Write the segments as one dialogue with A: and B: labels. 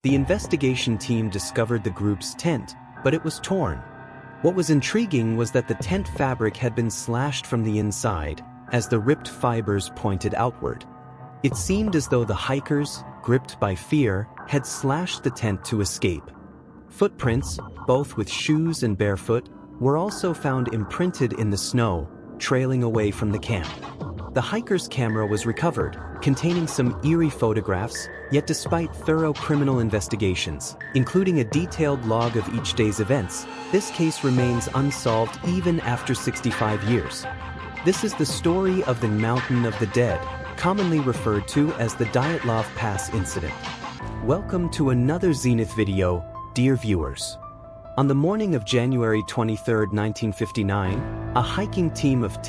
A: The investigation team discovered the group's tent, but it was torn. What was intriguing was that the tent fabric had been slashed from the inside, as the ripped fibers pointed outward. It seemed as though the hikers, gripped by fear, had slashed the tent to escape. Footprints, both with shoes and barefoot, were also found imprinted in the snow, trailing away from the camp. The hiker's camera was recovered, containing some eerie photographs, yet despite thorough criminal investigations, including a detailed log of each day's events, this case remains unsolved even after 65 years. This is the story of the Mountain of the Dead, commonly referred to as the Dyatlov Pass incident. Welcome to another Zenith video, dear viewers. On the morning of January 23, 1959, a hiking team of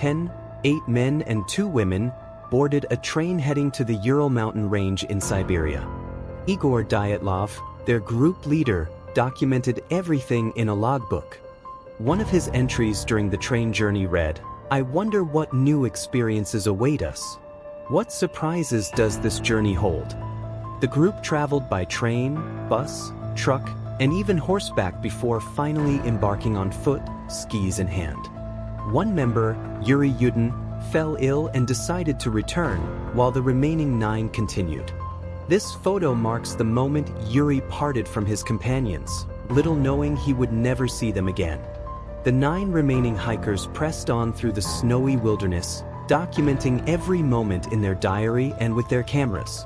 A: 8 men and 2 women, boarded a train heading to the Ural Mountain range in Siberia. Igor Dyatlov, their group leader, documented everything in a logbook. One of his entries during the train journey read, "I wonder what new experiences await us. What surprises does this journey hold?" The group traveled by train, bus, truck, and even horseback before finally embarking on foot, skis in hand. One member, Yuri Yudin, fell ill and decided to return, while the remaining 9 continued. This photo marks the moment Yuri parted from his companions, little knowing he would never see them again. The 9 remaining hikers pressed on through the snowy wilderness, documenting every moment in their diary and with their cameras.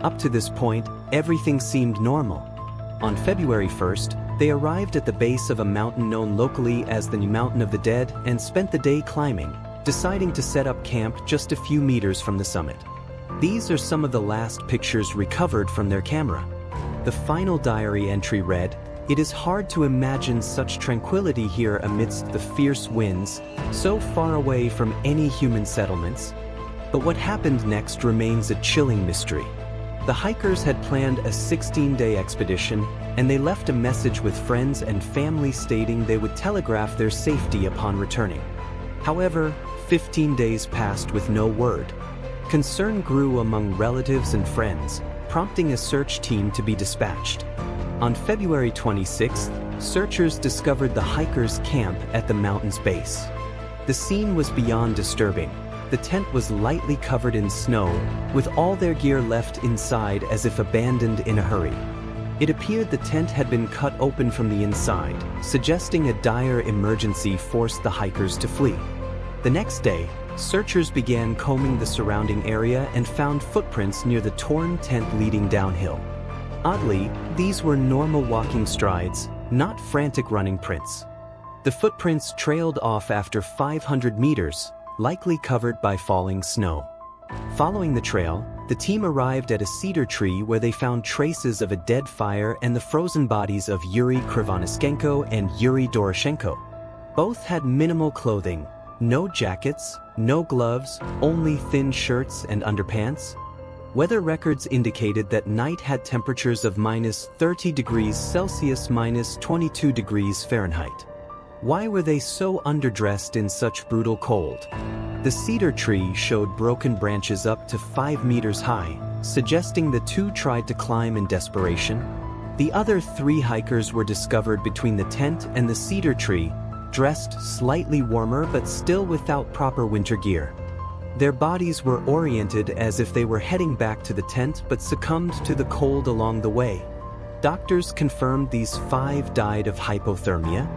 A: Up to this point, everything seemed normal. On February 1st, they arrived at the base of a mountain known locally as the Mountain of the Dead and spent the day climbing, deciding to set up camp just a few meters from the summit. These are some of the last pictures recovered from their camera. The final diary entry read, "It is hard to imagine such tranquility here amidst the fierce winds, so far away from any human settlements. But what happened next remains a chilling mystery." The hikers had planned a 16-day expedition, and they left a message with friends and family stating they would telegraph their safety upon returning. However, 15 days passed with no word. Concern grew among relatives and friends, prompting a search team to be dispatched. On February 26th, searchers discovered the hikers' camp at the mountain's base. The scene was beyond disturbing. The tent was lightly covered in snow, with all their gear left inside as if abandoned in a hurry. It appeared the tent had been cut open from the inside, suggesting a dire emergency forced the hikers to flee. The next day, searchers began combing the surrounding area and found footprints near the torn tent leading downhill. Oddly, these were normal walking strides, not frantic running prints. The footprints trailed off after 500 meters, likely covered by falling snow. Following the trail, the team arrived at a cedar tree where they found traces of a dead fire and the frozen bodies of Yuri Krivonishenko and Yuri Doroshenko. Both had minimal clothing, no jackets, no gloves, only thin shirts and underpants. Weather records indicated that night had temperatures of -30 degrees Celsius, -22 degrees Fahrenheit. Why were they so underdressed in such brutal cold? The cedar tree showed broken branches up to 5 meters high, suggesting the 2 tried to climb in desperation. The other 3 hikers were discovered between the tent and the cedar tree, dressed slightly warmer but still without proper winter gear. Their bodies were oriented as if they were heading back to the tent but succumbed to the cold along the way. Doctors confirmed these 5 died of hypothermia.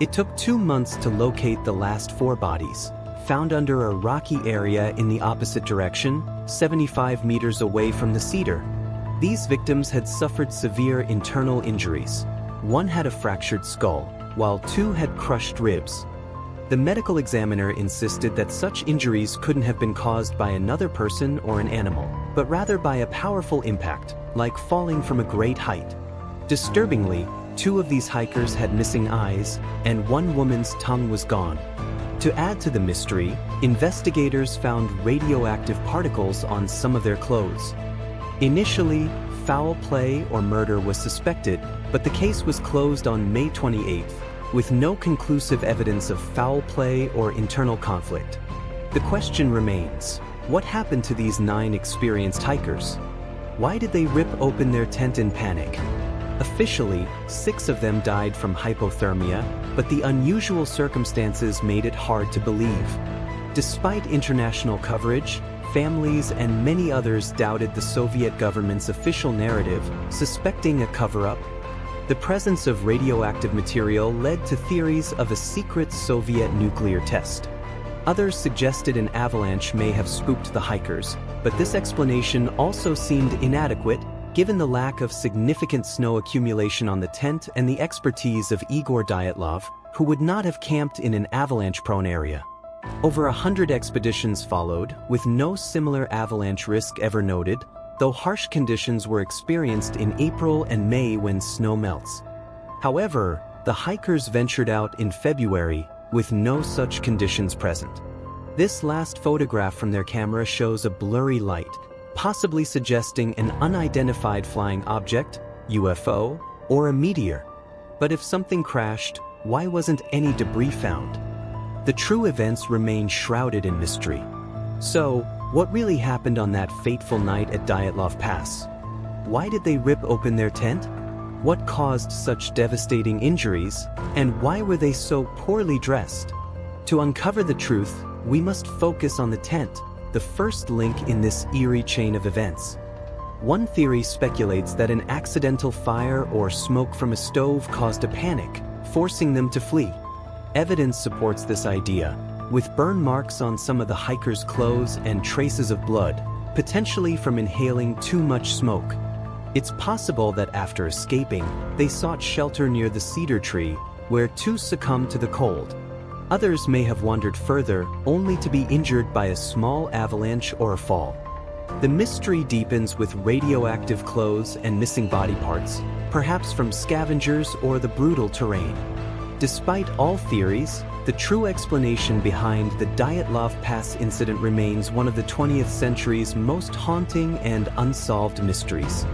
A: It took 2 months to locate the last 4 bodies, found under a rocky area in the opposite direction, 75 meters away from the cedar. These victims had suffered severe internal injuries. 1 had a fractured skull, while 2 had crushed ribs. The medical examiner insisted that such injuries couldn't have been caused by another person or an animal, but rather by a powerful impact, like falling from a great height. Disturbingly, 2 of these hikers had missing eyes, and 1 woman's tongue was gone. To add to the mystery, investigators found radioactive particles on some of their clothes. Initially, foul play or murder was suspected, but the case was closed on May 28th, with no conclusive evidence of foul play or internal conflict. The question remains, what happened to these 9 experienced hikers? Why did they rip open their tent in panic? Officially, 6 of them died from hypothermia, but the unusual circumstances made it hard to believe. Despite international coverage, families and many others doubted the Soviet government's official narrative, suspecting a cover-up. The presence of radioactive material led to theories of a secret Soviet nuclear test. Others suggested an avalanche may have spooked the hikers, but this explanation also seemed inadequate, given the lack of significant snow accumulation on the tent and the expertise of Igor Dyatlov, who would not have camped in an avalanche-prone area. Over 100 expeditions followed, with no similar avalanche risk ever noted, though harsh conditions were experienced in April and May when snow melts. However, the hikers ventured out in February, with no such conditions present. This last photograph from their camera shows a blurry light, possibly suggesting an unidentified flying object, UFO, or a meteor. But if something crashed, why wasn't any debris found? The true events remain shrouded in mystery. So, what really happened on that fateful night at Dyatlov Pass? Why did they rip open their tent? What caused such devastating injuries, and why were they so poorly dressed? To uncover the truth, we must focus on the tent, the first link in this eerie chain of events. One theory speculates that an accidental fire or smoke from a stove caused a panic, forcing them to flee. Evidence supports this idea, with burn marks on some of the hikers' clothes and traces of blood, potentially from inhaling too much smoke. It's possible that after escaping, they sought shelter near the cedar tree, where 2 succumbed to the cold. Others may have wandered further, only to be injured by a small avalanche or a fall. The mystery deepens with radioactive clothes and missing body parts, perhaps from scavengers or the brutal terrain. Despite all theories, the true explanation behind the Dyatlov Pass incident remains one of the 20th century's most haunting and unsolved mysteries.